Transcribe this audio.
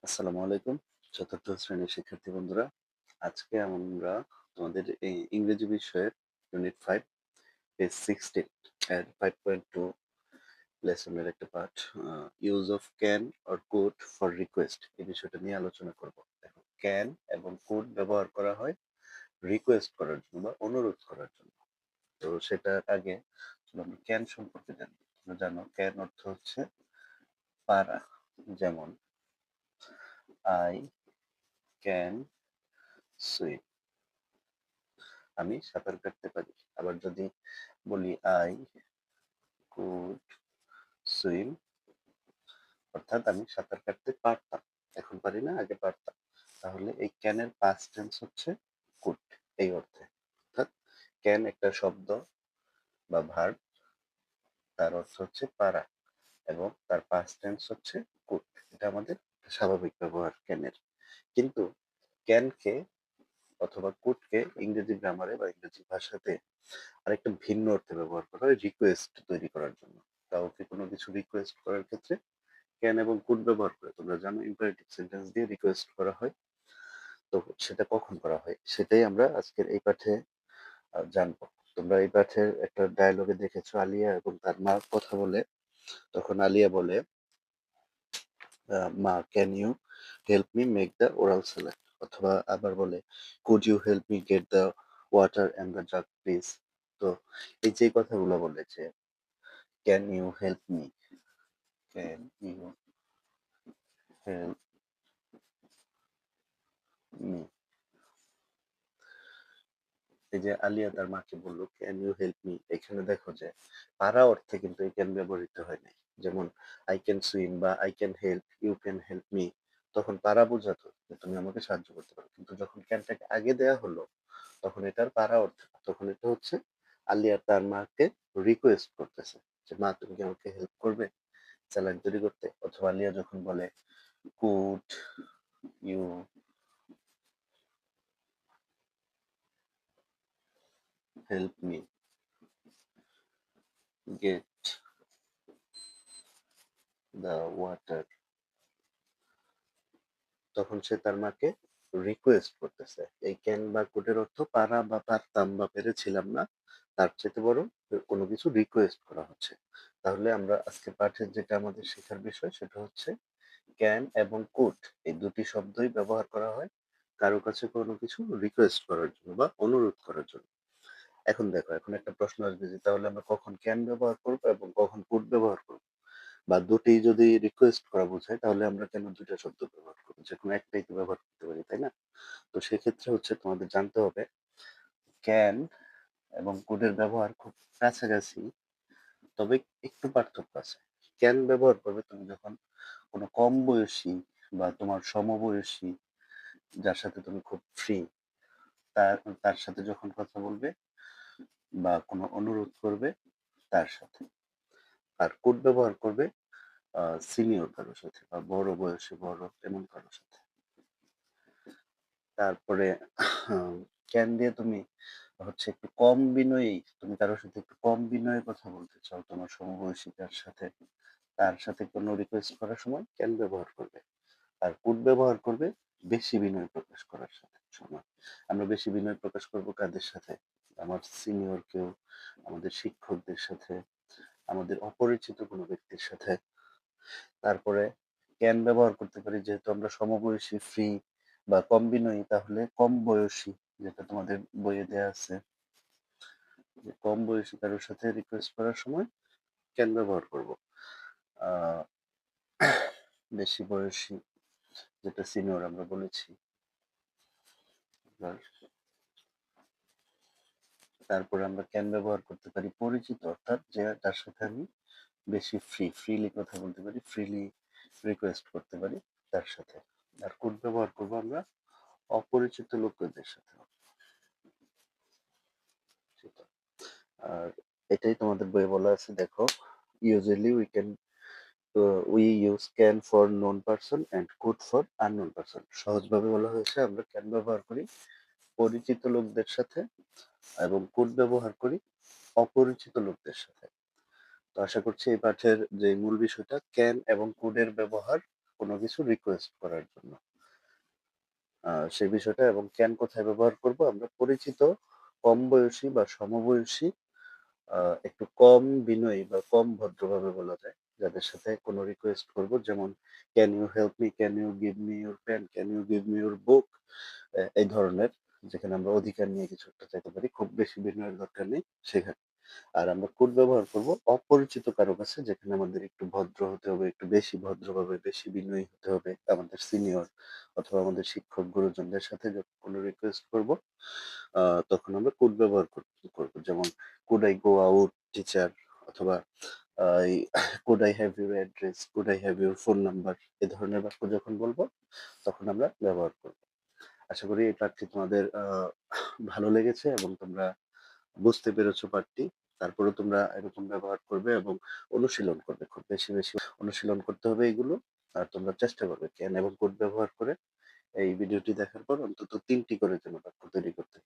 আসসালামু আলাইকুম। চতুর্থ শ্রেণীর শিক্ষার্থী বন্ধুরা, আজকে আমরা তোমাদের এই ইংরেজি বিষয়ের ইউনিট 5 পেজ 16 এর 5.2 লেসনের একটা part use of can or could for request এই বিষয়টা নিয়ে আলোচনা করব। দেখো, ক্যান এবং কুড ব্যবহার করা হয় রিকোয়েস্ট করার জন্য বা অনুরোধ করার জন্য। তো সেটার আগে চলো আমরা ক্যান সম্পর্কে জানি। তোমরা জানো ক্যান অর্থ হচ্ছে পারা। যেমন আই ক্যান সুইম, আমি সাঁতার কাটতে পারি। আবার যদি বলি আই কুড সুইম, অর্থাৎ আমি সাঁতার কাটতে পারতাম, এখন পারি না, আগে পারতাম। তাহলে এই ক্যানের পাস্ট টেন্স হচ্ছে কুড, এই অর্থে। অর্থাৎ ক্যান একটা শব্দ বা ভার্ব, তার অর্থ হচ্ছে পারা এবং তার পাস্ট টেন্স হচ্ছে কুড। এটা আমাদের স্বাভাবিক ব্যবহার ক্যানের। কিন্তু ক্যানকে অথবা কুডকে ইংরেজি গ্রামারে বা ইংরেজি ভাষাতে আরেকটা ভিন্ন অর্থে ব্যবহার করা হয় রিকোয়েস্ট তৈরি করার জন্য। কাউকে কোনো কিছু রিকোয়েস্ট করার ক্ষেত্রে ক্যান এবং কুড ব্যবহার করে। তোমরা জানো ইম্পারেটিভ সেন্টেন্স দিয়ে রিকোয়েস্ট করা হয়। তো সেটা কখন করা হয় সেটাই আমরা আজকের এই পাঠে জানবো। তোমরা এই পাঠের একটা ডায়লগে দেখেছো, আলিয়া এবং তার মা কথা বলে। তখন আলিয়া বলে, মা can you help me make the oral salad, অথবা আবার বলে could you help me get the water and the jug please. তো এই যে কথাগুলো বলেছে, can you help me, can you help me, এই যে আলিয়া তার মাকে বললো ক্যান ইউ হেল্প মি, এখানে দেখো যে পারা অর্থে কিন্তু এই ক্যান ব্যবহৃত হয় নাই। যেমন আই ক্যান সুইম বা I can help, you can help me, তখন পারা বোঝাতো যে তুমি আমাকে সাহায্য করতে পারো। কিন্তু যখন ক্যানটাকে আগে দেয়া হলো তখন এটার পারা অর্থ না। তখন এটা হচ্ছে আলিয়া তার মাকে রিকোয়েস্ট করতেছে যে মা তুমি কি আমাকে হেল্প করবে স্যালাড তৈরি করতে। অথবা আলিয়া যখন বলে could you help me get the water, তখন সে তার মাকে রিকোয়েস্ট করতেছে। এই ক্যান বা কুডের অর্থ পারা বা পারতাম বা পেরেছিলাম না, তার চাইতে বরং কোনো কিছু রিকোয়েস্ট করা হচ্ছে। তাহলে আমরা আজকে পাঠের যেটা আমাদের শেখার বিষয় সেটা হচ্ছে ক্যান এবং কুড এই দুটি শব্দই ব্যবহার করা হয় কারো কাছে কোনো কিছু রিকোয়েস্ট করার জন্য বা অনুরোধ করার জন্য। এখন দেখো, এখন একটা প্রশ্ন আসবে যে তাহলে আমরা কখন ক্যান ব্যবহার করবো এবং কখন কুড ব্যবহার করবো, বা দুটি যদি রিকোয়েস্ট করা বোঝায় তাহলে আমরা কেন দুইটা শব্দ ব্যবহার করবো, যে কোনো একটাই তো ব্যবহার করতে পারি, তাই না? তো সেক্ষেত্রে হচ্ছে তোমাদের জানতে হবে ক্যান এবং কুডের ব্যবহার খুব কাছাকাছি, তবে একটু পার্থক্য আছে। ক্যান ব্যবহার করবে তুমি যখন কোনো কম বয়সী বা তোমার সমবয়সী, যার সাথে তুমি খুব ফ্রি, তার তার সাথে যখন কথা বলবে বা কোনো অনুরোধ করবে তার সাথে। আর কুড ব্যবহার করবে সিনিয়র কারোর সাথে বা বড় বয়সে বড় এমন কারোর সাথে। তারপরে ক্যান দিয়ে তুমি হচ্ছে একটু কম বিনয়ী, তুমি কারোর সাথে একটু কম বিনয়ে কথা বলতে চাও তোমার সমবয়সী কার সাথে, তার সাথে কোনো রিকোয়েস্ট করার সময় ক্যান ব্যবহার করবে। আর কুড ব্যবহার করবে বেশি বিনয় প্রকাশ করার সাথে সময়। আমরা বেশি বিনয় প্রকাশ করব কাদের সাথে? আমার সিনিয়র কেউ, আমাদের শিক্ষকদের সাথে, আমাদের অপরিচিত কোনো ব্যক্তির সাথে। তারপরে ক্যান ব্যবহার করতে পারি যেহেতু আমরা সমবয়সী, ফ্রি বা কম বিনয়ী, তাহলে কম বয়সী, যেটা তোমাদের বইয়ে দেয়া আছে, যে কম বয়সী কারোর সাথে রিকোয়েস্ট করার সময় ক্যান ব্যবহার করব। আহ বেশি বয়সী, যেটা সিনিয়র আমরা বলেছি। এবার তারপরে আমরা ক্যান ব্যবহার করতে পারি পরিচিত, অর্থাৎ যে তার সাথে আমি বেশি ফ্রিলি কথা বলতে পারি, ফ্রিলি রিকোয়েস্ট করতে পারি তার সাথে। আর কুড ব্যবহার করবো আমরা অপরিচিত লোকদের সাথে। সেটা। আর এটাই তোমাদের বইয়ে বলা আছে, দেখো, usually we use can for known person and could for unknown person. সহজভাবে বলা হয়েছে আমরা ক্যান ব্যবহার করি পরিচিত লোকদের সাথে এবং কুড ব্যবহার করি অপরিচিত লোকদের সাথে। তো আশা করছি এই পাঠের যে মূল বিষয়টা ক্যান এবং কুডের ব্যবহার কোনো কিছু রিকোয়েস্ট করার জন্য। সেই বিষয়টা এবং ক্যান কোথায় ব্যবহার করব? আমরা পরিচিত কম বয়সী বা সমবয়সী আ একটু কম বিনয়ী বা কম ভদ্রভাবে বলা যায়। যাদের সাথে কোনো রিকোয়েস্ট করব যেমন, "can you help me? Can you give me your pen? Can you give me your book?" এই ধরনের, যেখানে আমরা অধিকার নিয়ে কিছু একটা চাইতে পারি। খুব বেশি বিনয়ের দরকার নেই সেখানে। আর আমরা কোড ব্যবহার করব অপরিচিত কারো কাছে, যেখানে আমাদের একটু ভদ্র হতে হবে, একটু বেশি ভদ্রভাবে, বেশি বিনয়ী হতে হবে। আমাদের সিনিয়র অথবা আমাদের শিক্ষক গুরুজনদের সাথে যখন কোনো রিকোয়েস্ট করব, আ তখন আমরা কোড ব্যবহার করব। যেমন, "could I go out teacher?" অথবা এই "could I have your address? Could I have your phone number?" এ ধরনের বাক্য যখন বলব, তখন আমরা ব্যবহার করব। আশা করি এই পাঠটি তোমাদের ভালো লেগেছে এবং তোমরা বুঝতে পেরেছো পাঠটি। তারপরেও তোমরা এরকম ব্যবহার করবে এবং অনুশীলন করবে। খুব বেশি, বেশি অনুশীলন করতে হবে এগুলো। আর তোমরা চেষ্টা করবে ক্যান এবং কুড ব্যবহার করে এই ভিডিওটি দেখার পর অন্তত ৩ টি করে যেন বাক্য তৈরি করতে